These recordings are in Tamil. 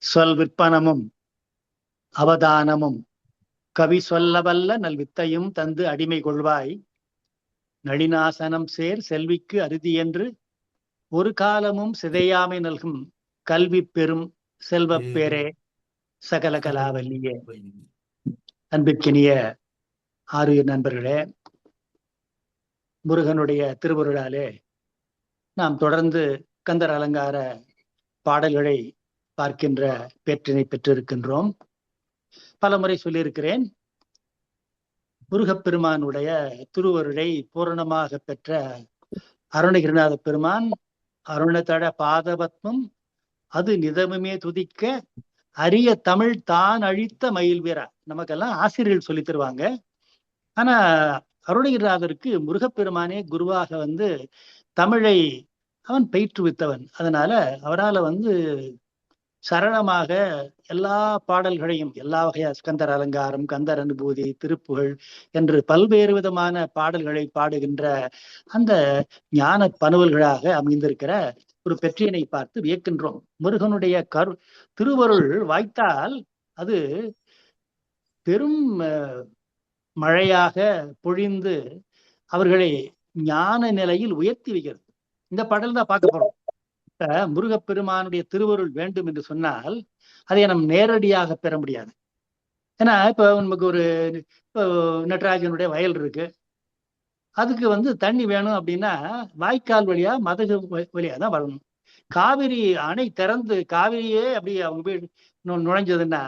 சொல் விற்பனமும் அவதானமும் கவி சொல்லவல்ல நல்வித்தையும் தந்து அடிமை கொள்வாய். நளினாசனம் சேர் செல்விக்கு அறுதி என்று ஒரு காலமும் சிதையாமை நல்கும் கல்வி பெறும் செல்வப் பேரே சகல கலாவல்லியே. அன்பிற்கினிய ஆருயிர் நண்பர்களே, முருகனுடைய திருவருளாலே நாம் தொடர்ந்து கந்தர் அலங்கார பாடல்களை பார்க்கின்ற பேற்றினை பெற்றிருக்கின்றோம். பலமுறை சொல்லியிருக்கிறேன், முருகப்பெருமானுடைய திருவருளை பூரணமாக பெற்ற அருணகிரிநாத பெருமான் அருணதட பாதபத்மம் அது நிதமுமே துதிக்க அரிய தமிழ் தான் அழித்த மயில் வீரா. நமக்கெல்லாம் ஆசிரியர்கள் சொல்லி தருவாங்க. ஆனா அருணகிரிநாதருக்கு முருகப்பெருமானே குருவாக வந்து தமிழை அவன் பயிற்றுவித்தவன். அதனால அவரால் சரளமாக எல்லா பாடல்களையும், எல்லா வகையா ஸ்கந்தர் அலங்காரம், கந்தர் அனுபூதி, திருப்புகழ் என்று பல்வேறு விதமான பாடல்களை பாடுகின்ற அந்த ஞான பனுவல்களாக அமைந்திருக்கிற ஒரு பெற்றியனை பார்த்து வியக்கின்றோம். முருகனுடைய திருவருள் வாய்த்தால் அது பெரும் மழையாக பொழிந்து அவர்களை ஞான நிலையில் உயர்த்தி வைக்கிறது. இந்த பாடல் தான் பார்க்க போறோம். முருகப்பெருமானுடைய திருவருள் வேண்டும் என்று சொன்னால் அதை நம்ம நேரடியாக பெற முடியாது. ஏன்னா இப்ப நமக்கு ஒரு நடராஜனுடைய வயல் இருக்கு, அதுக்கு தண்ணி வேணும் அப்படின்னா வாய்க்கால் வழியா மதகு வழியா தான் வரணும். காவிரி அணை திறந்து காவிரியே அப்படி அவங்க போய் நுழைஞ்சதுன்னா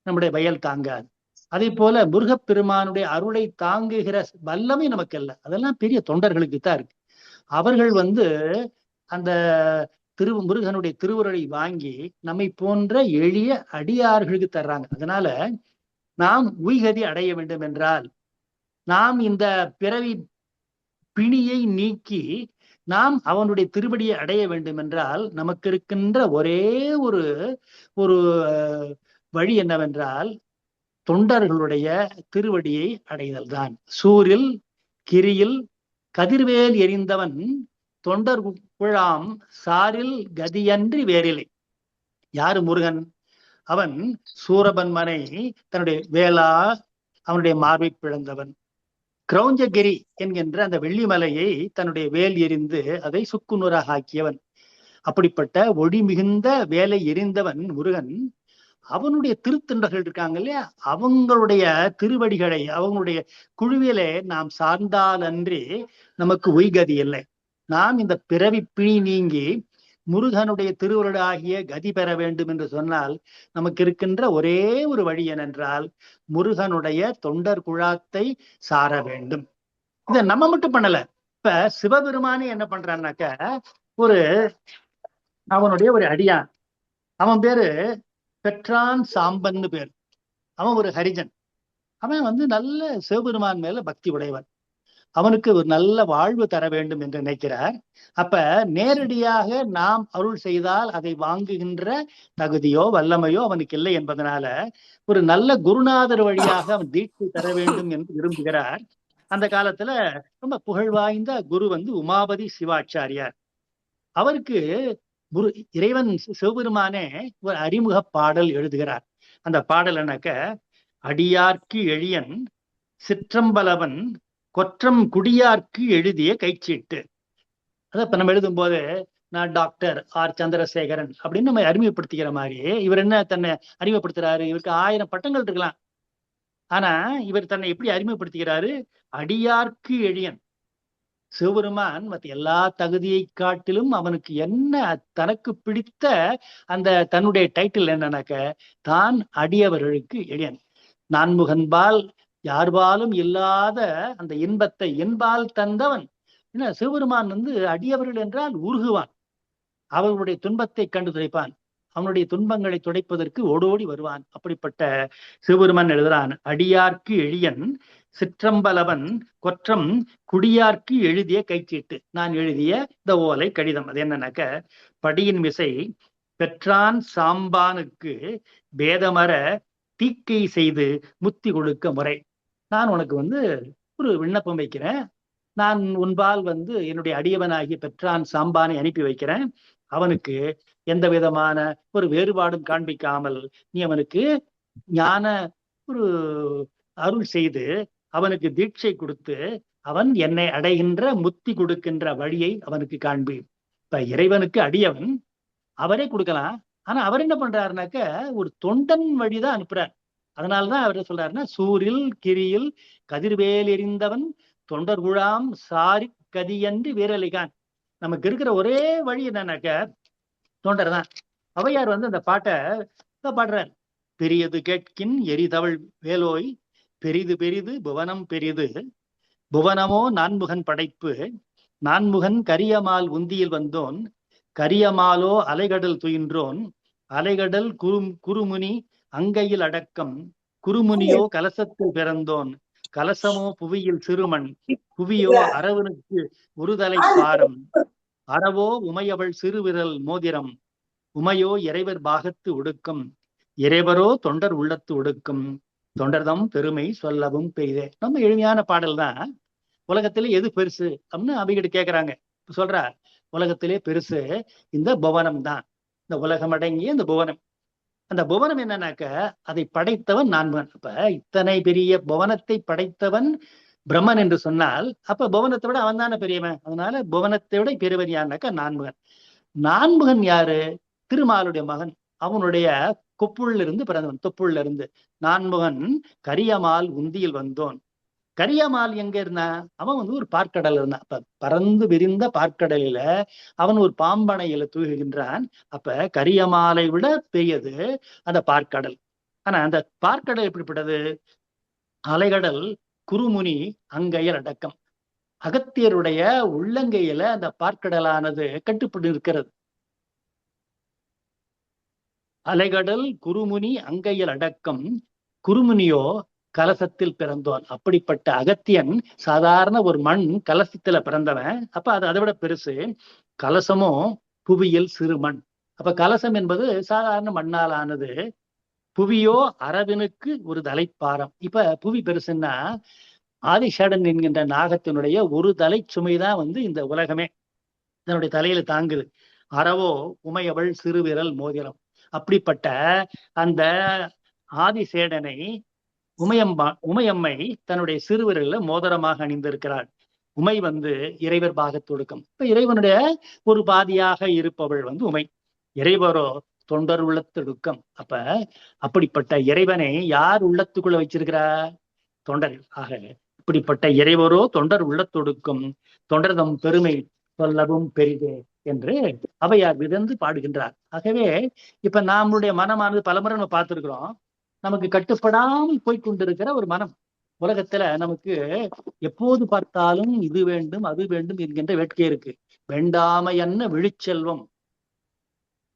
நம்முடைய வயல் தாங்காது. அதே போல முருகப்பெருமானுடைய அருளை தாங்குகிற வல்லமை நமக்கு அல்ல, அதெல்லாம் பெரிய தொண்டர்களுக்கு தான் இருக்கு. அவர்கள் அந்த முருகனுடைய திருவுருளை வாங்கி நம்மை போன்ற எளிய அடியார்களுக்கு தர்றாங்க. அதனால நாம் உய்கதி அடைய வேண்டும் என்றால், நாம் இந்த பிறவி பிணியை நீக்கி நாம் அவனுடைய திருவடியை அடைய வேண்டும் என்றால், நமக்கு இருக்கின்ற ஒரே ஒரு வழி என்னவென்றால் தொண்டர்களுடைய திருவடியை அடைதல் தான். சூரில் கிரியில் கதிர்வேல் எரிந்தவன் தொண்டர் குழாம் சாரில் கதியன்றி வேறில்லை. யாரு முருகன்? அவன் சூரபன்மனை தன்னுடைய வேளா அவனுடைய மார்பை பிளந்தவன். கிரௌஞ்சகிரி என்கின்ற அந்த வெள்ளிமலையை தன்னுடைய வேல் எரிந்து அதை சுக்குநூறாக ஆக்கியவன். அப்படிப்பட்ட ஒளி மிகுந்த வேலை எரிந்தவன் முருகன். அவனுடைய திருத்தொண்டர்கள் இருக்காங்க இல்லையா, அவங்களுடைய திருவடிகளை அவங்களுடைய குழுவிலே நாம் சார்ந்தால் அன்றி நமக்கு உய்கதி இல்லை. நாம் இந்த பிறவி பிணி நீங்கி முருகனுடைய திருவருளாகிய கதி பெற வேண்டும் என்று சொன்னால் நமக்கு இருக்கின்ற ஒரே ஒரு வழி என்னென்றால் முருகனுடைய தொண்டர் குழாத்தை சார வேண்டும். இதை நம்ம மட்டும் பண்ணல. இப்ப சிவபெருமானே என்ன பண்றான்னாக்க, அவனுடைய ஒரு அடியான், அவன் பேரு பெற்றான் சாம்பன்னு பேர். அவன் ஒரு ஹரிஜன். அவன் நல்ல சிவபெருமான் மேல பக்தி உடையவன். அவனுக்கு ஒரு நல்ல வாழ்வு தர வேண்டும் என்று நினைக்கிறார். அப்ப நேரடியாக நாம் அருள் செய்தால் அதை வாங்குகின்ற தகுதியோ வல்லமையோ அவனுக்கு இல்லை என்பதனால ஒரு நல்ல குருநாதர் வழியாக அவன் தீட்சை தர வேண்டும் என்று விரும்புகிறார். அந்த காலத்துல ரொம்ப புகழ் வாய்ந்த குரு உமாபதி சிவாச்சாரியார். அவருக்கு இறைவன் சிவபெருமானே ஒரு அறிமுக பாடல் எழுதுகிறார். அந்த பாடல் என்னக்க, அடியார்க்கு எழியன் சிற்றம்பலவன் கொற்றம் குடியார்க்கு எழுதிய கைச்சீட்டு. இப்ப நம்ம எழுதும் போது நான் டாக்டர் ஆர் சந்திரசேகரன் அப்படின்னு நம்ம அறிமுகப்படுத்திக்கிற மாதிரி இவர் என்ன தன்னை அறிமுகப்படுத்துறாரு? இவருக்கு 1000 பட்டங்கள் இருக்கலாம். ஆனா இவர் தன்னை எப்படி அறிமுகப்படுத்துகிறாரு? அடியார்க்கு எழியன். சிவபெருமான் மற்ற எல்லா தகுதியை காட்டிலும் அவனுக்கு என்ன தனக்கு பிடித்த அந்த தன்னுடைய டைட்டில் என்னன்னாக்க, தான் அடியவர்களுக்கு எளியன். நான்முகன்பால் யார்பாலும் இல்லாத அந்த இன்பத்தை என்பால் தந்தவன். என்ன சிவபெருமான் அடியவர்கள் என்றால் உருகுவான், அவர்களுடைய துன்பத்தை கண்டு துடைப்பான், அவனுடைய துன்பங்களை துடைப்பதற்கு ஓடோடி வருவான். அப்படிப்பட்ட சிவபெருமான் எழுதுறான், அடியார்க்கு எளியன் சிற்றம்பலவன் கொற்றம் குடியார்க்கு எழுதிய கைச்சீட்டு. நான் எழுதிய இந்த ஓலை கடிதம். அது என்னன்னாக்க, படியின் விசை பெற்றான் சாம்பானுக்கு பேதமர தீக்கை செய்து முத்தி கொடுக்க முறை. நான் உனக்கு ஒரு விண்ணப்பம் வைக்கிறேன். நான் உன்பால் என்னுடைய அடியவனாகி பெற்றான் சாம்பானை அனுப்பி வைக்கிறேன். அவனுக்கு எந்த விதமான ஒரு வேறுபாடும் காண்பிக்காமல் நீ அவனுக்கு ஞான ஒரு அருள் செய்து அவனுக்கு தீட்சை கொடுத்து அவன் என்னை அடைகின்ற முத்தி கொடுக்கின்ற வழியை அவனுக்கு காண்பி. இப்ப இறைவனுக்கு அடியவன் அவரே கொடுக்கலாம். ஆனா அவர் என்ன பண்றாருனாக்க ஒரு தொண்டன் வழிதான் அனுப்புறார். அதனாலதான் அவர் சொல்றாருன்னா, சூரில் கிரியில் கதிர்வேல் எறிந்தவன் தொண்டர் குழாம் சாரி கதியன்று வீரலிகான். நமக்கு இருக்கிற ஒரே வழி என்னன்னாக்க தொண்டர் தான். ஔவையார் அந்த பாட்டை பாடுறார். பெரியது கேட்கின் எரிதவள் வேலோய் பெரிது பெரிது புவனம் பெரிது புவனமோ நான்முகன் படைப்பு நான்முகன் கரியமால் உந்தியில் வந்தோன் கரியமாலோ அலைகடல் துயின்றோன் அலைகடல் குறுமுனி அங்கையில் அடக்கம் குறுமுனியோ கலசத்தில் பிறந்தோன் கலசமோ புவியில் சிறுமண் புவியோ அரவனுக்கு ஒருதலை பாரம் அறவோ உமையவள் சிறுவிரல் மோதிரம் உமையோ இறைவர் பாகத்து ஒடுக்கம் இறைவரோ தொண்டர் உள்ளத்து ஒடுக்கம் தொண்டர்தம் பெருமை சொல்லவும் பெய்தே. நம்ம எளிமையான பாடல் தான். உலகத்திலே எது பெருசு அப்படின்னு அவைகிட்ட கேட்கிறாங்க. சொல்றா, உலகத்திலே பெருசு இந்த புவனம் தான், இந்த உலகம் அடங்கிய இந்த புவனம். அந்த புவனம் என்னன்னாக்க அதை படைத்தவன் நான்முகன். அப்ப இத்தனை பெரிய புவனத்தை படைத்தவன் பிரம்மன் என்று சொன்னால் அப்ப புவனத்தை விட அவன் தானே பெரியவன். அதனால புவனத்தை விட பெரியவன் யாருனாக்கா நான்முகன். நான்முகன் யாரு? திருமாலுடைய மகன். அவனுடைய கொப்புள்ள இருந்து பிறந்தவன், தொப்புள்ள இருந்து. நான்முகன் கரியமால் உந்தியில் வந்தோன். கரியமால் எங்க இருந்தா? அவன் ஒரு பார்க்கடல் இருந்தான். அப்ப பறந்து விரிந்த பார்க்கடலில அவன் ஒரு பாம்பனையில தூங்குகின்றான். அப்ப கரியமாலை விட பெரியது அந்த பார்க்கடல். ஆனா அந்த பார்க்கடல் எப்படிப்பட்டது? அலைகடல் குறுமுனி அங்கையில் அடக்கம். அகத்தியருடைய உள்ளங்கையில அந்த பார்க்கடலானது கட்டுப்பட்டு இருக்கிறது. அலைகடல் குறுமுனி அங்கையில் அடக்கம் குறுமுனியோ கலசத்தில் பிறந்தோன். அப்படிப்பட்ட அகத்தியன் சாதாரண ஒரு மண் கலசத்துல பிறந்தவன். அப்ப அது அதை விட பெருசு. கலசமோ புவியில் சிறு மண். அப்ப கலசம் என்பது சாதாரண மண்ணால் ஆனது. புவியோ அரவினுக்கு ஒரு தலைப்பாரம். இப்ப புவி பெருசுன்னா ஆதிசேடன் என்கின்ற நாகத்தினுடைய ஒரு தலை சுமைதான் இந்த உலகமே இதனுடைய தலையில தாங்குது. அறவோ உமையவள் சிறுவிரல் மோதிரம். அப்படிப்பட்ட அந்த ஆதிசேடனை உமையம்மை தன்னுடைய சிறுவிரல்ல மோதிரமாக அணிந்திருக்கிறாள். உமை இறைவர் பாகத்தொடுக்கம். இப்ப இறைவனுடைய ஒரு பாதியாக இருப்பவள் உமை. இறைவரோ தொண்டர் உள்ளத்தொடுக்கம். அப்ப அப்படிப்பட்ட இறைவனை யார் உள்ளத்துக்குள்ள வச்சிருக்கிறா? தொண்டர். ஆக இப்படிப்பட்ட இறைவரோ தொண்டர் உள்ளத்தொடுக்கும் தொண்டர்தம் பெருமை சொல்லவும் பெரிதே என்று ஔவையார் விதந்து பாடுகின்றார். ஆகவே இப்ப நம்மளுடைய மனமானது பலமுறை நம்ம பார்த்திருக்கிறோம். நமக்கு கட்டுப்படாமல் போய்கொண்டிருக்கிற ஒரு மனம். உலகத்துல நமக்கு எப்போது பார்த்தாலும் இது வேண்டும் அது வேண்டும் என்கின்ற வேட்கை இருக்கு. வேண்டாமை என்ன விழிச்செல்வம்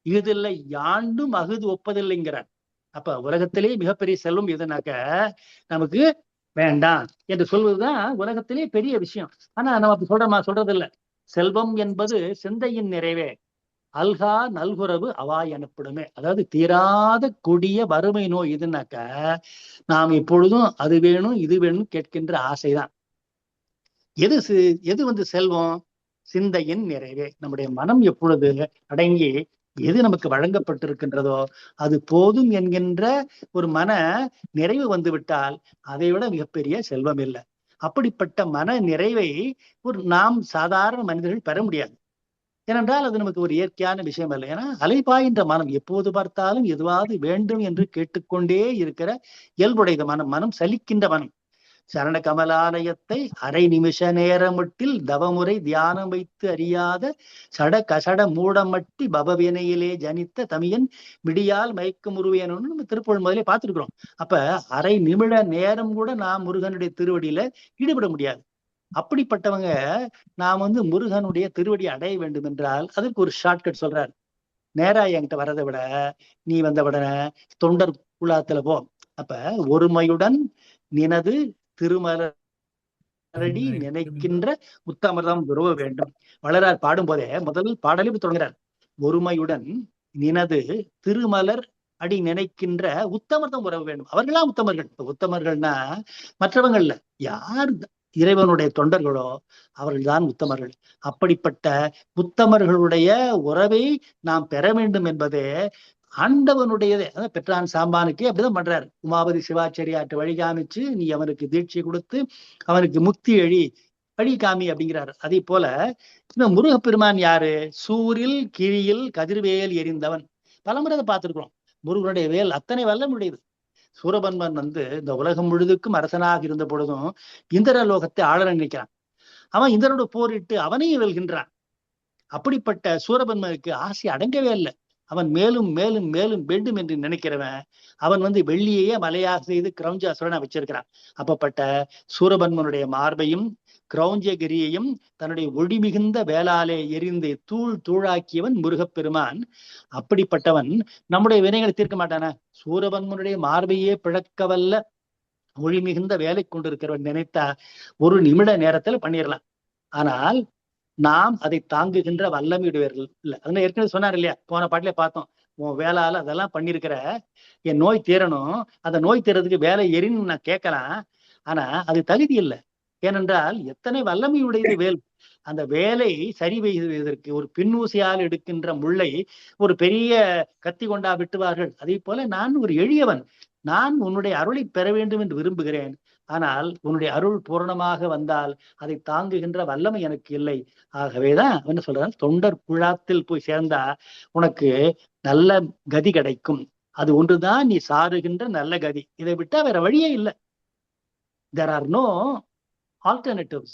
இதுதில்லை யாண்டும் அகுது ஒப்பதில்லைங்கிறார். அப்ப உலகத்திலே மிகப்பெரிய செல்வம் எதுனாக்க நமக்கு வேண்டாம் என்று சொல்வதுதான் உலகத்திலே பெரிய விஷயம். ஆனா நம்ம அப்படி சொல்றது இல்லை. செல்வம் என்பது சிந்தையின் நிறைவே அல்கா நல்குறவு அவா எனப்படுமே. அதாவது தீராத கொடிய வறுமை நோய் எதுனாக்க நாம் எப்பொழுதும் அது வேணும் இது வேணும் கேட்கின்ற ஆசைதான். எது செல்வம்? சிந்தையின் நிறைவே. நம்முடைய மனம் எப்பொழுது அடங்கி எது நமக்கு வழங்கப்பட்டிருக்கின்றதோ அது போதும் என்கின்ற ஒரு மன நிறைவு விட்டால் அதை விட மிகப்பெரிய செல்வம் இல்லை. அப்படிப்பட்ட மன நிறைவை நாம் சாதாரண மனிதர்கள் பெற முடியாது. ஏனென்றால் அது நமக்கு ஒரு இயற்கையான விஷயம் அல்ல. ஏன்னா அலைபாயின்ற மனம் எப்போது பார்த்தாலும் எதுவாவது வேண்டும் என்று கேட்டுக்கொண்டே இருக்கிற இயல்புடையது மனம் சலிக்கின்ற மனம். சரண கமலாலயத்தை அரை நிமிஷ நேரமட்டில் தவமுறை தியானம் வைத்து அறியாத சட கசட மூடமட்டி பபவினையிலே ஜனித்த தமியன் விடியால் மயக்க முருவேனும்னு நம்ம திருப்புகழ் முதலே பார்த்துருக்கிறோம். அப்ப அரை நிமிட நேரம் கூட நாம் முருகனுடைய திருவடியில ஈடுபட முடியாது. அப்படிப்பட்டவங்க நாம் முருகனுடைய திருவடி அடைய வேண்டும் என்றால் அதற்கு ஒரு ஷார்ட்கட் சொல்றாரு. நேரா என்கிட்ட வரதை விட நீ வந்தவுடனே தொண்டர் குழாத்துல போ. அப்ப ஒருமையுடன் நினது திருமலரடி நினைக்கின்ற உத்தமர்தம் உறவ வேண்டும். வளரார் பாடும் போதே முதல் பாடலே தொடங்குறார். ஒருமையுடன் நினது திருமலர் அடி நினைக்கின்ற உத்தமர்தம் உறவ வேண்டும். அவர்களா உத்தமர்கள். உத்தமர்கள்னா மற்றவங்கள்ல யார் இறைவனுடைய தொண்டர்களோ அவர்கள்தான் உத்தமர்கள். அப்படிப்பட்ட உத்தமர்களுடைய உறவை நாம் பெற வேண்டும் என்பதே ஆண்டவனுடையதே. அதான் பெற்றான் சாம்பானுக்கு அப்படிதான் பண்றாரு. உமாபதி சிவாச்சாரியாற்று வழி காமிச்சு நீ அவனுக்கு தீட்சை கொடுத்து அவனுக்கு முக்தி வழி காமி அப்படிங்கிறாரு. அதே போல இந்த முருகப்பெருமான் யாரு? சூரில் கிரியில் கதிர்வேல் எரிந்தவன். பலமுறை அதை பார்த்திருக்கிறோம். முருகனுடைய வேல் அத்தனை வல்லமுடையது. சூரபன்மன் இந்த உலகம் முழுதுக்கும் அரசனாக இருந்த பொழுதும் இந்திர லோகத்தை ஆள நினைக்கிறான். அவன் இந்திரனோட போரிட்டு அவனையும் வெல்கின்றான். அப்படிப்பட்ட சூரபன்மனுக்கு ஆசை அடங்கவே இல்லை. அவன் மேலும் மேலும் மேலும் வேண்டும் என்று நினைக்கிறவன் அவன் வெள்ளியையே மலையாக செய்து கிரௌஞ்சாசுரனை வச்சிருக்கிறான். அப்பப்பட்ட சூரபன்மனுடைய மார்பையும் கிரௌஞ்சகிரியையும் தன்னுடைய ஒளி மிகுந்த வேளாலே எரிந்து தூள் தூளாக்கியவன் முருகப்பெருமான். அப்படிப்பட்டவன் நம்முடைய வினைகளை தீர்க்க மாட்டானா? சூரபன்மனுடைய மார்பையே பிழக்கவல்ல ஒளி மிகுந்த வேலை கொண்டிருக்கிறவன் நினைத்தா ஒரு நிமிட நேரத்துல பண்ணிடலாம். ஆனால் நாம் அதை தாங்குகின்ற வல்லமையுடையவர்கள் இல்லை. அதனால ஏற்கனவே சொன்னார் இல்லையா, போன பாட்டிலே பார்த்தோம். உன் வேளால அதெல்லாம் பண்ணிருக்கிற, என் நோய் தீரணும், அந்த நோய் தீரதுக்கு வேலை எரின்னு நான் கேட்கலாம். ஆனா அது தகுதி இல்லை. ஏனென்றால் எத்தனை வல்லமையுடையது வேல். அந்த வேலை சரி செய்வதற்கு ஒரு பின்னூசியால் எடுக்கின்ற முள்ளை ஒரு பெரிய கத்தி கொண்டா வெட்டுவார்கள். அதே போல நான் ஒரு எளியவன். நான் உன்னுடைய அருளை பெற வேண்டும் என்று விரும்புகிறேன். ஆனால் உன்னுடைய அருள் பூரணமாக வந்தால் அதை தாங்குகின்ற வல்லமை எனக்கு இல்லை. ஆகவேதான் என்ன சொல்றான், தொண்டர் குழாத்தில் போய் சேர்ந்தா உனக்கு நல்ல கதி கிடைக்கும். அது ஒன்றுதான் நீ சாருகின்ற நல்ல கதி. இதை விட்டா வேற வழியே இல்லை. there are no alternatives.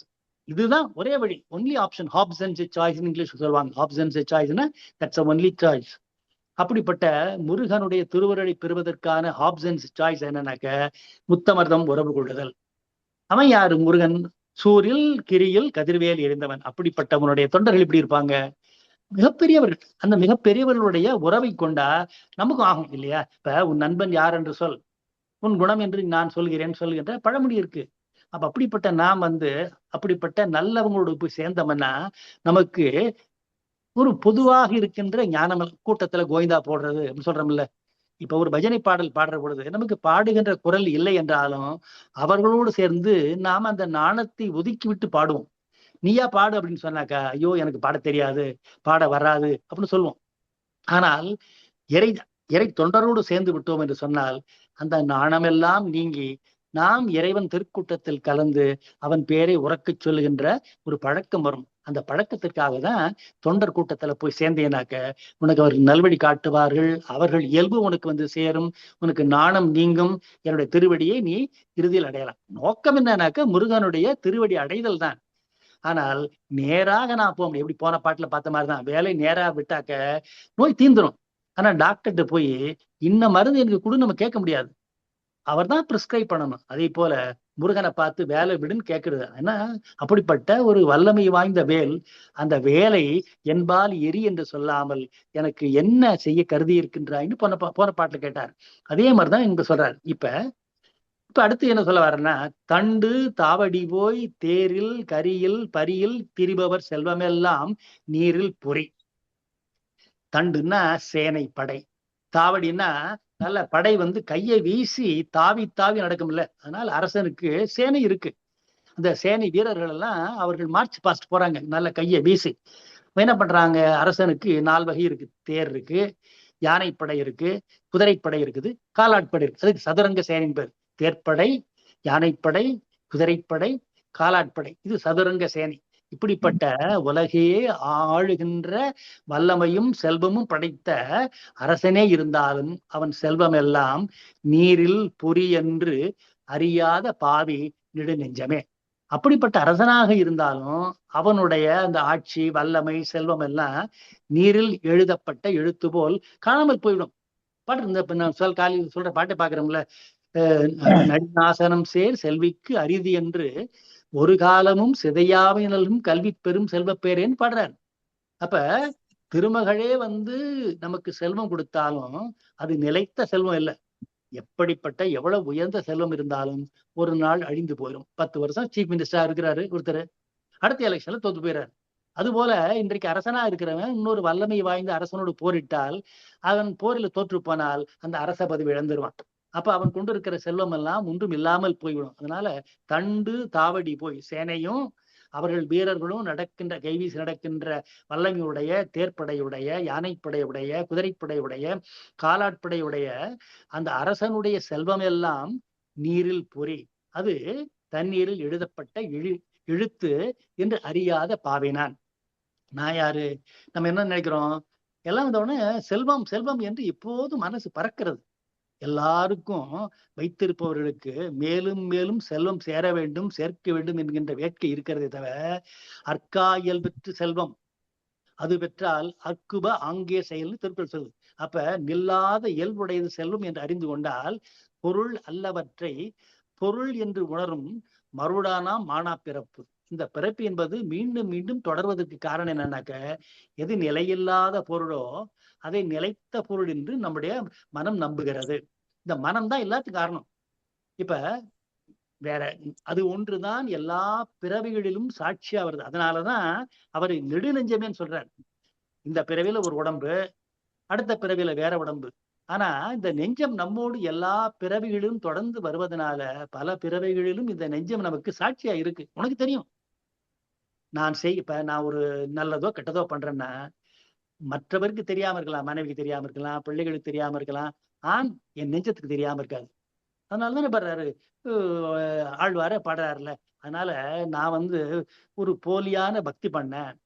இதுதான் ஒரே வழி, ஒன்லி ஆப்ஷன். ஹாப்சன்ஸ் சாய்ஸ் இங்கிலீஷ் சொல்லுவாங்க. ஹாப்சன்ஸ் சாய்ஸ்னா தட்ஸ் ஒன்லி சாய்ஸ். அப்படிப்பட்ட முருகனுடைய திருவருளை பெறுவதற்கான ஹாப்சன்ஸ் சாய்ஸ் என்னன்னாக்க முத்தமர்தம் உறவு கொள்ளுதல். அவன் யாரு? முருகன். சூரில் கிரியில் கதிர்வேல் எரிந்தவன். அப்படிப்பட்டவனுடைய தொண்டர்கள் இப்படி இருப்பாங்க, மிகப்பெரியவர்கள். அந்த மிகப்பெரியவர்களுடைய உறவை கொண்டா நமக்கும் ஆகும் இல்லையா? இப்ப உன் நண்பன் யார் என்று சொல், உன் குணம் என்று நான் சொல்கிறேன் சொல்கின்ற பழமொழி இருக்கு. அப்ப அப்படிப்பட்ட நாம் அப்படிப்பட்ட நல்லவங்களோடு போய் சேர்ந்தோம்னா நமக்கு ஒரு பொதுவாக இருக்கின்ற ஞானம். கூட்டத்துல கோவிந்தா போடுறது அப்படின்னு சொல்றோம்ல. இப்ப ஒரு பஜனை பாடல் பாடுற பொழுது நமக்கு பாடுகின்ற குரல் இல்லை என்றாலும் அவர்களோடு சேர்ந்து நாம் அந்த நாணத்தை ஒதுக்கி விட்டு பாடுவோம். நீயா பாடு அப்படின்னு சொன்னாக்கா, ஐயோ எனக்கு பாட தெரியாது, பாட வராது அப்படின்னு சொல்லுவோம். ஆனால் இறை இறை தொண்டரோடு சேர்ந்து விட்டோம் என்று சொன்னால் அந்த நாணமெல்லாம் நீங்கி நாம் இறைவன் திருக்கூட்டத்தில் கலந்து அவன் பேரை உறக்கச் சொல்லுகின்ற ஒரு பழக்கம் வரும். அந்த பழக்கத்திற்காக தான் தொண்டர் கூட்டத்துல போய் சேர்ந்தேனாக்க உனக்கு அவர்கள் நல்வழி காட்டுவார்கள். அவர்கள் இயல்பு உனக்கு சேரும். உனக்கு நாணம் நீங்கும். என்னுடைய திருவடியை நீ இறுதியில் அடையலாம். நோக்கம் என்னன்னாக்க முருகனுடைய திருவடி அடைதல் தான். ஆனால் நேராக நான் போக முடியும். எப்படி போன பாட்டுல பார்த்த மாதிரிதான், வேலை நேரா விட்டாக்க நோய் தீந்துரும். ஆனா டாக்டர்கிட்ட போய் இன்ன மருந்து எனக்கு கூட நம்ம கேட்க முடியாது. அவர் தான் பிரிஸ்கிரைப் பண்ணணும். அதே போல முருகனை பார்த்து வேலை விடுன்னு கேட்கறது. ஏன்னா அப்படிப்பட்ட ஒரு வல்லமை வாய்ந்த வேல். அந்த வேலை என்பால் எரி என்று சொல்லாமல் எனக்கு என்ன செய்ய கருதி இருக்கின்றாய்ன்னு போன பாட்டுல கேட்டார். அதே மாதிரிதான் இங்க சொல்றாரு. இப்ப அடுத்து என்ன சொல்ல வரேன்னா, தண்டு தாவடி போய் தேரில் கரியில் பரியில் திரிபவர் செல்வமெல்லாம் நீரில் பொறி. தண்டுன்னா சேனை படை, தாவடின்னா நல்ல படை கையை வீசி தாவி தாவி நடக்கும்ல. அதனால அரசனுக்கு சேனை இருக்கு. அந்த சேனை வீரர்கள் எல்லாம் அவர்கள் மார்ச் பாஸ்ட் போறாங்க நல்ல கையை வீசி. என்ன பண்றாங்க, அரசனுக்கு 4 வகை இருக்கு. தேர் இருக்கு, யானைப்படை இருக்கு, குதிரைப்படை இருக்குது, காலாட்படை இருக்கு. அதுக்கு சதுரங்க சேனையின் பேர். தேர்ப்படை, யானைப்படை, குதிரைப்படை, காலாட்படை. இது சதுரங்க சேனை. இப்படிப்பட்ட உலகையே ஆளுகின்ற வல்லமையும் செல்வமும் படைத்த அரசனே இருந்தாலும் அவன் செல்வம் எல்லாம் நீரில் பொறி என்று அறியாத பாவி நெடுநெஞ்சமே. அப்படிப்பட்ட அரசனாக இருந்தாலும் அவனுடைய அந்த ஆட்சி வல்லமை செல்வம் எல்லாம் நீரில் எழுதப்பட்ட எழுத்து போல் காணாமல் போய்விடும். பாட்டு இந்த காலையில் சொல்ற பாட்டை பாக்குறோம்ல, நடிநாசனம் சேர் செல்விக்கு அரிதி என்று ஒரு காலமும் சிதையாவினலும் கல்வி பெரும் செல்வ பேரேன்னு பாடுறார். அப்ப திருமகளே நமக்கு செல்வம் கொடுத்தாலும் அது நிலைத்த செல்வம் இல்லை. எப்படிப்பட்ட எவ்வளவு உயர்ந்த செல்வம் இருந்தாலும் ஒரு நாள் அழிந்து போயிடும். 10 வருஷம் சீஃப் மினிஸ்டரா இருக்கிறாரு ஒருத்தர், அடுத்த எலெக்ஷன்ல தோத்து போயிறாரு. அதுபோல இன்றைக்கு அரசனா இருக்கிறவன் இன்னொரு வல்லமை வாய்ந்த அரசனோடு போரிட்டால் அவன் போரில் தோற்று போனால் அந்த அரச பதவி இழந்துருவான். அப்ப அவன் கொண்டிருக்கிற செல்வம் எல்லாம் ஒன்றும் இல்லாமல் போய்விடும். அதனால தண்டு தாவடி போய் சேனையும் அவர்கள் வீரர்களும் கைவீசி நடக்கின்ற வல்லமையுடைய, தேர்ப்படையுடைய, யானைப்படையுடைய, குதிரைப்படையுடைய, காலாட்படையுடைய அந்த அரசனுடைய செல்வம் எல்லாம் நீரில் பொறி. அது தண்ணீரில் எழுதப்பட்ட எழுத்து என்று அறியாத பாவினான். நான் யாரு? நம்ம என்ன நினைக்கிறோம்? எல்லாம் வந்தவுடனே செல்வம் செல்வம் என்று எப்போதும் மனசு பறக்கிறது. எல்லாருக்கும் வைத்திருப்பவர்களுக்கு மேலும் மேலும் செல்வம் சேர வேண்டும், சேர்க்க வேண்டும் என்கின்ற வேட்கை இருக்கிறதே தவிர, அற்கா இயல்பற்று செல்வம் அது பெற்றால் அற்குப ஆங்கே செயல்னு திருக்குறள் சொல்லுது. அப்ப நில்லாத இயல்புடையது செல்வம் என்று அறிந்து கொண்டால் பொருள் அல்லவற்றை பொருள் என்று உணரும் மறுடானாம் மானா பிறப்பு. இந்த பிறப்பு என்பது மீண்டும் மீண்டும் தொடர்வதற்கு காரணம் என்னன்னாக்க, எது நிலையில்லாத பொருளோ அதை நிலைத்த பொருள் என்று நம்முடைய மனம் நம்புகிறது. இந்த மனம் தான் எல்லாத்துக்கும் காரணம். இப்ப வேற அது ஒன்றுதான் எல்லா பிறவிகளிலும் சாட்சியா வருது. அதனாலதான் அவர் நெடுநெஞ்சமேன்னு சொல்றார். இந்த பிறவில ஒரு உடம்பு, அடுத்த பிறவில வேற உடம்பு. ஆனா இந்த நெஞ்சம் நம்மோடு எல்லா பிறவிகளிலும் தொடர்ந்து வருவதனால பல பிறவிகளிலும் இந்த நெஞ்சம் நமக்கு சாட்சியா இருக்கு. உனக்கு தெரியும். இப்ப நான் ஒரு நல்லதோ கெட்டதோ பண்றேன்னா மற்றவருக்கு தெரியாம இருக்கலாம், மனைவிக்கு தெரியாம இருக்கலாம், பிள்ளைகளுக்கு தெரியாம இருக்கலாம். ஆண் என் நெஞ்சத்துக்கு தெரியாம இருக்காது. அதனாலதானே பாடுறாரு, ஆழ்வாரே பாடுறாருல. அதனால நான் ஒரு போலியான பக்தி பண்ணேன்,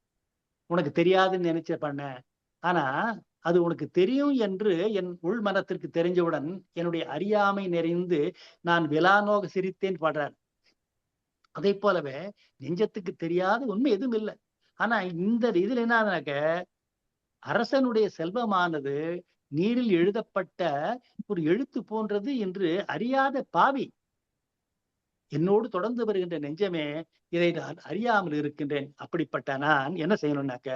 உனக்கு தெரியாதுன்னு நினைச்ச பண்ணேன். ஆனா அது உனக்கு தெரியும் என்று என் உள் மனத்திற்கு தெரிஞ்சவுடன் என்னுடைய அறியாமை நிறைந்து நான் விலாநோக சிரித்தேன் பாடுறார். அதை போலவே நெஞ்சத்துக்கு தெரியாத உண்மை எதுவும் இல்லை. ஆனா இந்த இதுல என்ன ஆகுதுனாக்க, அரசனுடைய செல்வமானது நீரில் எழுதப்பட்ட ஒரு எழுத்து போன்றது என்று அறியாத பாவி. என்னோடு தொடர்ந்து வருகின்ற நெஞ்சமே, இதை நான் அறியாமல் இருக்கின்றேன். அப்படிப்பட்ட நான் என்ன செய்யணும்னாக்க,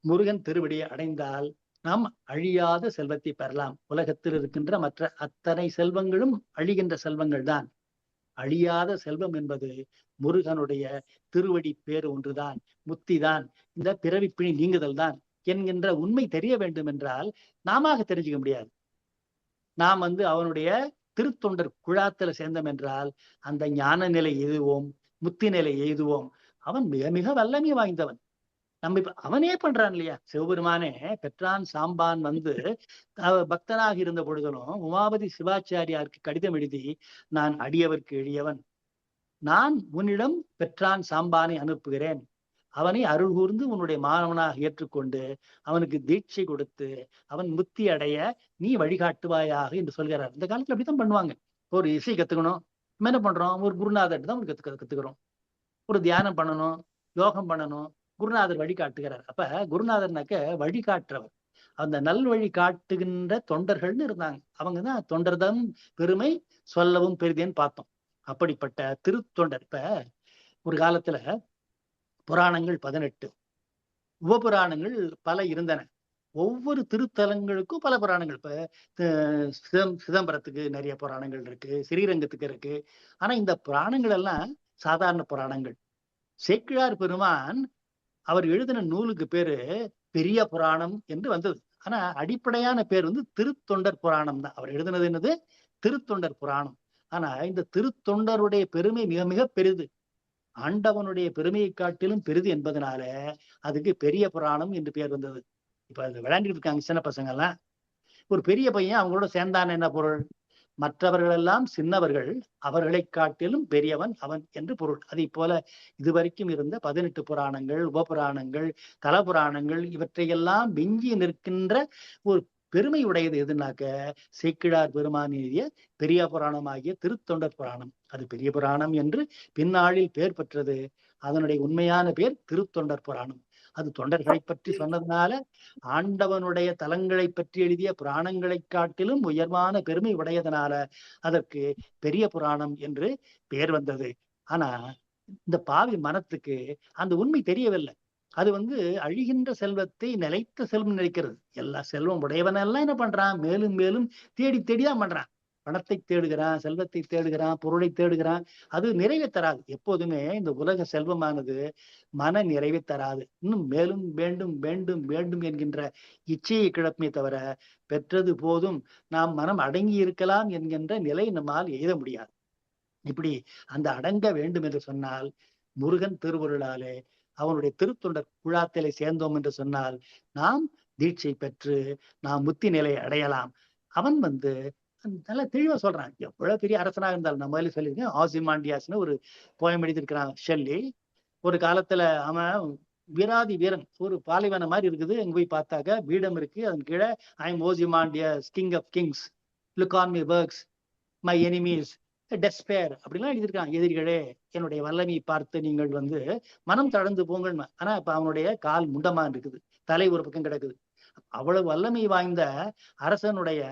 முருகன் திருவடியை அடைந்தால் நாம் அழியாத செல்வத்தை பெறலாம். உலகத்தில் இருக்கின்ற மற்ற அத்தனை செல்வங்களும் அழிகின்ற செல்வங்கள் தான். அழியாத செல்வம் என்பது முருகனுடைய திருவடி பேர் ஒன்றுதான், முத்திதான், இந்த பிறவிப்பிணி நீங்குதல் தான் என்கின்ற உண்மை தெரிய வேண்டும் என்றால் நாம தெரிஞ்சுக்க முடியாது. நாம் அவனுடைய திருத்தொண்டர் குழாத்துல சேர்ந்தோம் என்றால் அந்த ஞான நிலை எய்துவோம், முத்தி நிலை எய்துவோம். அவன் மிக மிக வல்லமை வாய்ந்தவன். நம்ம இப்ப அவனே பண்றான் இல்லையா? சிவபெருமானே பெற்றான் சாம்பான் பக்தனாக இருந்த பொழுதிலும் உமாபதி சிவாச்சாரியாருக்கு கடிதம் எழுதி, நான் அடியவர்க்கு எளியவன், நான் உன்னிடம் பெற்றான் சாம்பானை அனுப்புகிறேன், அவனை அருள் கூர்ந்து உன்னுடைய மாணவனாக ஏற்றுக்கொண்டு அவனுக்கு தீட்சை கொடுத்து அவன் முத்தி அடைய நீ வழிகாட்டுவாயாக என்று சொல்கிறார். இந்த காலத்துல அப்படித்தான் பண்ணுவாங்க. ஒரு இசை கத்துக்கணும், நம்ம என்ன பண்றோம்? ஒரு குருநாதர் தான் கத்துக்கிறோம். ஒரு தியானம் பண்ணணும், யோகம் பண்ணணும், குருநாதர் வழிகாட்டுகிறார். அப்ப குருநாதர்னாக்க வழிகாட்டுறவர். அந்த நல் வழி காட்டுகின்ற தொண்டர்கள்னு இருந்தாங்க. அவங்கதான் தொண்டர்தம் பெருமை சொல்லவும் பெரிதேன்னு பார்த்தோம். அப்படிப்பட்ட திருத்தொண்டர். இப்ப ஒரு காலத்துல புராணங்கள் 18, உபபுராணங்கள் பல இருந்தன. ஒவ்வொரு திருத்தலங்களுக்கும் பல புராணங்கள். இப்ப சிதம்பரத்துக்கு நிறைய புராணங்கள் இருக்கு, ஸ்ரீரங்கத்துக்கு இருக்கு. ஆனா இந்த புராணங்கள் எல்லாம் சாதாரண புராணங்கள். சேக்கிழார் பெருமான் அவர் எழுதின நூலுக்கு பேரு பெரிய புராணம் என்று வந்தது. ஆனா அடிப்படையான பேர் திருத்தொண்டர் புராணம் தான். அவர் எழுதினது என்னது? திருத்தொண்டர் புராணம். ஆனா இந்த திருத்தொண்டருடைய பெருமை மிக மிக பெரிது. ஆண்டவனுடைய பெருமையை காட்டிலும் பெரிது என்பதனால அதுக்கு பெரிய புராணம் என்று பெயர் வந்தது. இப்ப அது விளையாண்டுட்டு இருக்காங்க சின்ன பசங்க எல்லாம். ஒரு பெரிய பையன் அவங்களோட சேர்ந்தான என்ன பொருள்? மற்றவர்கள் எல்லாம் சின்னவர்கள், அவர்களை காட்டிலும் பெரியவன் அவன் என்று பொருள். அதை போல இதுவரைக்கும் இருந்த 18 புராணங்கள், உபபுராணங்கள், தல புராணங்கள் இவற்றையெல்லாம் விஞ்சி நிற்கின்ற ஒரு பெருமை உடையது எதுனாக்க, சேக்கிழார் பெருமான் எழுதிய பெரிய புராணமாகிய திருத்தொண்டர் புராணம். அது பெரிய புராணம் என்று பின்னாளில் பெயர் பெற்றது. அதனுடைய உண்மையான பேர் திருத்தொண்டர் புராணம். அது தொண்டர்களை பற்றி சொன்னதுனால ஆண்டவனுடைய தலங்களை பற்றி எழுதிய புராணங்களை காட்டிலும் உயர்வான பெருமை உடையதனால அதற்கு பெரிய புராணம் என்று பெயர் வந்தது. ஆனா இந்த பாவி மனத்துக்கு அந்த உண்மை தெரியவில்லை. அது அழிகின்ற செல்வத்தை நிலைத்த செல்வம் நினைக்கிறது. எல்லா செல்வம் உடையவனெல்லாம் என்ன பண்றான்? மேலும் மேலும் தேடி தேடிதான் பண்றான். பணத்தை தேடுகிறான், செல்வத்தை தேடுகிறான், பொருளை தேடுகிறான். அது நிறைவை தராது. எப்போதுமே இந்த உலக செல்வமானது மன நிறைவை தராது. இன்னும் மேலும் வேண்டும், வேண்டும், வேண்டும் என்கின்ற இச்சையை கிளப்புமே தவிர, பெற்றது போதும் நாம் மனம் அடங்கி இருக்கலாம் என்கின்ற நிலை நம்மால் எய்த முடியாது. இப்படி அந்த அடங்க வேண்டும் என்று சொன்னால், முருகன் திருவருளாலே அவனுடைய திருத்தொண்டர் குழாத்திலே சேர்ந்தோம் என்று சொன்னால், நாம் தீட்சை பெற்று நாம் முத்தி நிலை அடையலாம். அவன் நல்லா தெளிவா சொல்றான். எவ்வளவு பெரிய அரசனாக இருந்தாலும், நான் முதல்ல சொல்லியிருக்கேன், ஆசிமாண்டியாஸ்னு ஒரு போயம் எழுதியிருக்கிறான் ஷெல்லி. ஒரு காலத்துல அவன் வீராதி வீரன். ஒரு பாலைவனம் மாதிரி இருக்குது. அங்க போய் பார்த்தாக்க பீடம் இருக்கு. அதன் கீழே I am Ozymandias, king of kings, look on my works, my enemies, despair அப்படிலாம் எழுதியிருக்கான். எதிரிகளே, என்னுடைய வல்லமையை பார்த்து நீங்கள் மனம் தளர்ந்து போங்கள். ஆனா இப்ப அவனுடைய கால் முண்டமா இருக்குது, தலை ஒரு பக்கம் கிடக்குது. அவ்வளவு வல்லமை வாய்ந்த அரசனுடைய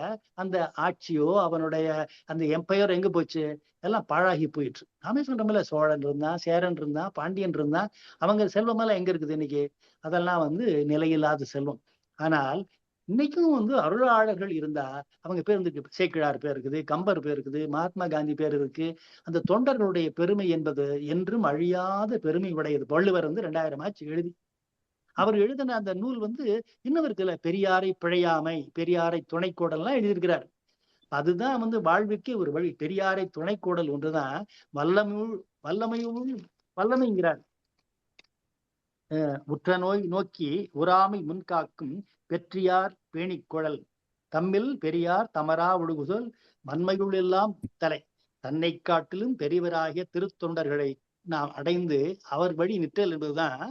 அந்த ஆட்சியோ, அவனுடைய அந்த எம்பையர் எங்க போச்சு? எல்லாம் பாழாகி போயிற்று. நாமே சொல்றோம்ல, சோழன் இருந்தான், சேரன் இருந்தான், பாண்டியன் இருந்தான். அவங்க செல்வம் எல்லாம் எங்க இருக்குது இன்னைக்கு? அதெல்லாம் நிலையில்லாத செல்வம். ஆனால் இன்னைக்கும் அருளாளர்கள் இருந்தா அவங்க பேர் சேக்கிழார் பேர் இருக்குது, கம்பர் பேர் இருக்குது, மகாத்மா காந்தி பேர் இருக்கு. அந்த தொண்டர்களுடைய பெருமை என்பது என்றும் அழியாத பெருமை உடையது. வள்ளுவர் 2000 ஆச்சு எழுதி. அவர் எழுதின அந்த நூல் இன்னும் இருக்குல்ல, பெரியாரை பிழையாமை, பெரியாரை துணைக்கோடல்லாம் எழுதியிருக்கிறார். அதுதான் வாழ்வுக்கே ஒரு வழி. பெரியாரை துணைக்கோடல் ஒன்றுதான் வல்லமையுள் வல்லமைங்கிறார். உற்ற நோய் நோக்கி உறாமை முன்காக்கும் பெற்றியார் பேணிக்குழல் தம்மில் பெரியார் தமரா ஒழுகுதல் வன்மையுள் எல்லாம் தலை தன்னை காட்டிலும் பெரியவராகிய திருத்தொண்டர்களை நாம் அடைந்து அவர் வழி நிற்றல் என்பதுதான்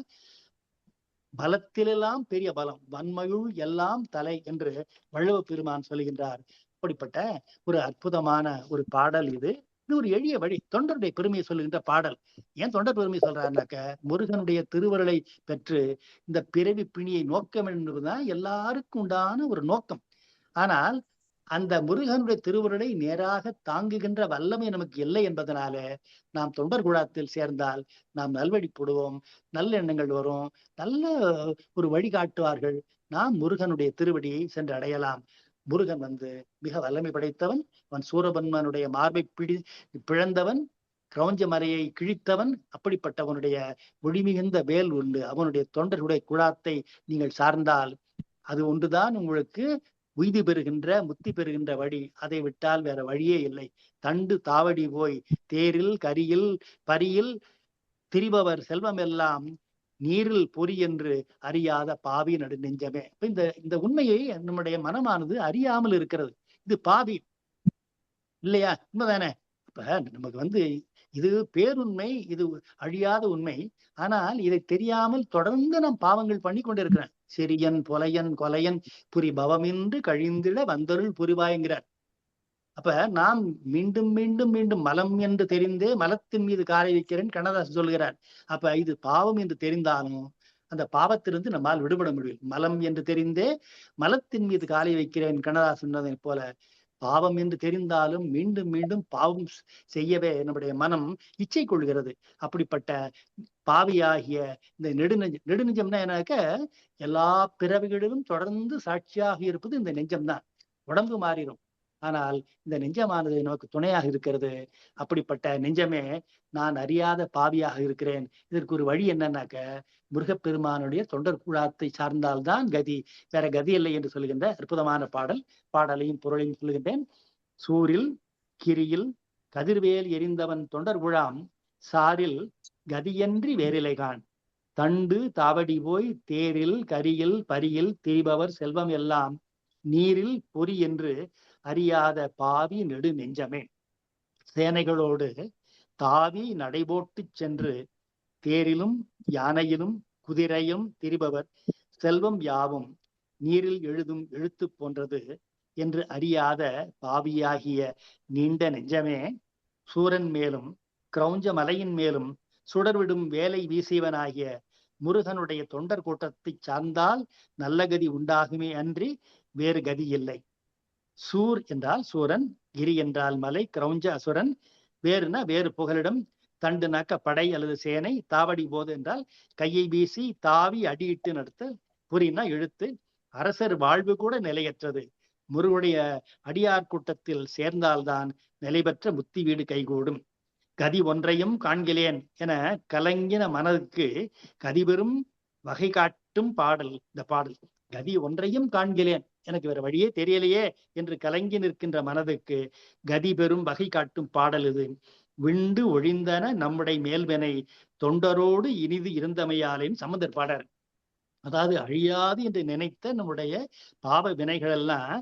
பலத்திலெல்லாம் பெரிய பலம், வன்மையுள் எல்லாம் தலை என்று வள்ளுவ பெருமான் சொல்லுகின்றார். அப்படிப்பட்ட ஒரு அற்புதமான ஒரு பாடல் இது. இது ஒரு எளிய வழி, தொண்டருடைய பெருமையை சொல்லுகின்ற பாடல். ஏன் தொண்டர் பெருமை சொல்றாருனாக்க, முருகனுடைய திருவருளை பெற்று இந்த பிறவி பிணியை நோக்கம் என்பதுதான் எல்லாருக்கும் உண்டான ஒரு நோக்கம். ஆனால் அந்த முருகனுடைய திருவருளை நேராக தாங்குகின்ற வல்லமை நமக்கு இல்லை என்பதனால நாம் தொண்டர் குழாத்தில் சேர்ந்தால் நாம் நல்வழிப்படுவோம், நல்ல எண்ணங்கள் வரும், நல்ல ஒரு வழிகாட்டுவார்கள். நாம் முருகனுடைய திருவடியை சென்று அடையலாம். முருகன் மிக வல்லமை படைத்தவன். அவன் சூரபன்மனுடைய மார்பை பிழந்தவன், கிரௌஞ்ச மலையை கிழித்தவன். அப்படிப்பட்டவனுடைய ஒளிமிகுந்த வேல் உண்டு. அவனுடைய தொண்டர்களுடைய குழாத்தை நீங்கள் சார்ந்தால் அது ஒன்றுதான் உங்களுக்கு உய்தி பெறுகின்ற, முத்தி பெறுகின்ற வழி. அதை விட்டால் வேற வழியே இல்லை. தண்டு தாவடி போய் தேரில் கரியில் பரியில் திரிபவர் செல்வம் எல்லாம் நீரில் பொறி என்று அறியாத பாவி நடு நெஞ்சமே. இந்த இந்த உண்மையை நம்முடைய மனமானது அறியாமல் இருக்கிறது. இது பாவி இல்லையா? உண்மைதானே? அப்ப நமக்கு இது பேருண்மை, இது அழியாத உண்மை. ஆனால் இதை தெரியாமல் தொடர்ந்து நாம் பாவங்கள் பண்ணி கொண்டிருக்கிறேன். சிறியன் பொலையன் கொலையன் புரி பவமின்று கழிந்திட வந்தருள் புரிவாய்கிறார். அப்ப நாம் மீண்டும் மீண்டும் மீண்டும் மலம் என்று தெரிந்தே மலத்தின் மீது காரை வைக்கிறேன் கண்ணதாசன் சொல்கிறார். அப்ப இது பாவம் என்று தெரிந்தாலும் அந்த பாவத்திலிருந்து நம்மால் விடுபட முடியும். மலம் என்று தெரிந்தே மலத்தின் மீது காலை வைக்கிறேன் கண்ணதாசன் போல பாவம் என்று தெரிந்தாலும் மீண்டும் மீண்டும் பாவம் செய்யவே நம்முடைய மனம் இச்சை கொள்கிறது. அப்படிப்பட்ட பாவியாகிய இந்த நெடுநெஞ்சம்னா என்னாக்க, எல்லா பிறவிகளிலும் தொடர்ந்து சாட்சியாக இருப்பது இந்த நெஞ்சம்தான். உடம்பு மாறிடும், ஆனால் இந்த நெஞ்சமானது நமக்கு துணையாக இருக்கிறது. அப்படிப்பட்ட நெஞ்சமே, நான் அறியாத பாவியாக இருக்கிறேன். இதற்கு ஒரு வழி என்னன்னாக்க, முருகப்பெருமானுடைய தொண்டர் குழாத்தை சார்ந்தால்தான் கதி, வேற கதி இல்லை என்று சொல்லுகின்ற அற்புதமான பாடல். பாடலையும் பொருளையும் சொல்லுகின்றேன். சூரில் கிரியில் கதிர்வேல் எரிந்தவன் தொண்டர் குழாம் சாரில் கதியன்றி வேறிலைகான் தண்டு தாவடி போய் தேரில் கரியில் பரியில் திரிபவர் செல்வம் எல்லாம் நீரில் பொறி என்று அறியாத பாவி நெடு நெஞ்சமே. சேனைகளோடு தாவி நடைபோட்டு சென்று தேரிலும் யானையிலும் குதிரையும் திரிபவர் செல்வம் யாவும் நீரில் எழுதும் எழுத்து போன்றது என்று அறியாத பாவியாகிய நீண்ட நெஞ்சமே, சூரன் மேலும் கிரௌஞ்ச மலையின் மேலும் சுடர்விடும் வேலை வீசியவனாகிய முருகனுடைய தொண்டர் கூட்டத்தை சார்ந்தால் நல்ல கதி உண்டாகுமே அன்றி வேறு கதி இல்லை. சூர் என்றால் சூரன், கிரி என்றால் மலை, கிரௌஞ்ச அசுரன், வேறுனா வேறு புகலிடம், தண்டுனாக்க படை அல்லது சேனை, தாவடி போது என்றால் கையை வீசி தாவி அடியிட்டு நடத்த, புரினா எழுத்து, அரசர் வாழ்வு கூட நிலையற்றது, முருகுடைய அடியார் கூட்டத்தில் சேர்ந்தால்தான் நிலை பெற்ற முத்தி வீடு கைகூடும். கதி ஒன்றையும் காண்கிலேன் என கலங்கின மனதுக்கு கதிபெறும் வகை காட்டும் பாடல் இந்த பாடல். கதி ஒன்றையும் காண்கிலேன், எனக்கு வேற வழியே தெரியலையே என்று கலங்கி நிற்கின்ற மனதுக்கு கதி பெறும் வகை காட்டும் பாடல் இது. விண்டு ஒழிந்தன நம்முடைய மேல்வினை தொண்டரோடு இனிது இருந்தமையாலேன்னு சம்பந்தர் பாடர். அதாவது அழியாது என்று நினைத்த நம்முடைய பாவ வினைகள் எல்லாம்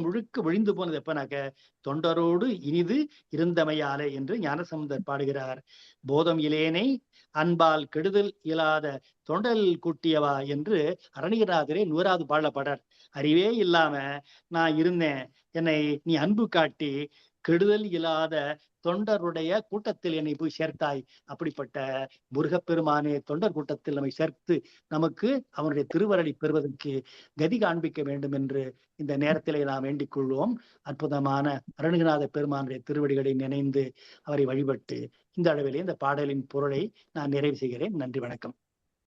முழுக்க ஒழிந்து போனது எப்பனாக்க தொண்டரோடு இனிது இருந்தமையாலே என்று ஞானசம்பந்தர் பாடுகிறார். போதம் இலேனை அன்பால் கெடுதல் இயலாத தொண்டல் கூட்டியவா என்று அரணிகநாதரே 100வது பாடப்படார். அறிவே இல்லாம நான் இருந்தேன், என்னை நீ அன்பு காட்டி கெடுதல் இல்லாத தொண்டருடைய கூட்டத்தில் என்னை போய் சேர்த்தாய். அப்படிப்பட்ட முருகப்பெருமானே தொண்டர் கூட்டத்தில் நம்மை சேர்த்து நமக்கு அவனுடைய திருவருளை பெறுவதற்கு கதி காண்பிக்க வேண்டும் என்று இந்த நேரத்திலே நாம் வேண்டிக் கொள்வோம். அற்புதமான அருணகிரிநாத பெருமானுடைய திருவடிகளை நினைந்து அவரை வழிபட்டு இந்த அளவிலே இந்த பாடலின் பொருளை நான் நிறைவு செய்கிறேன். நன்றி, வணக்கம்.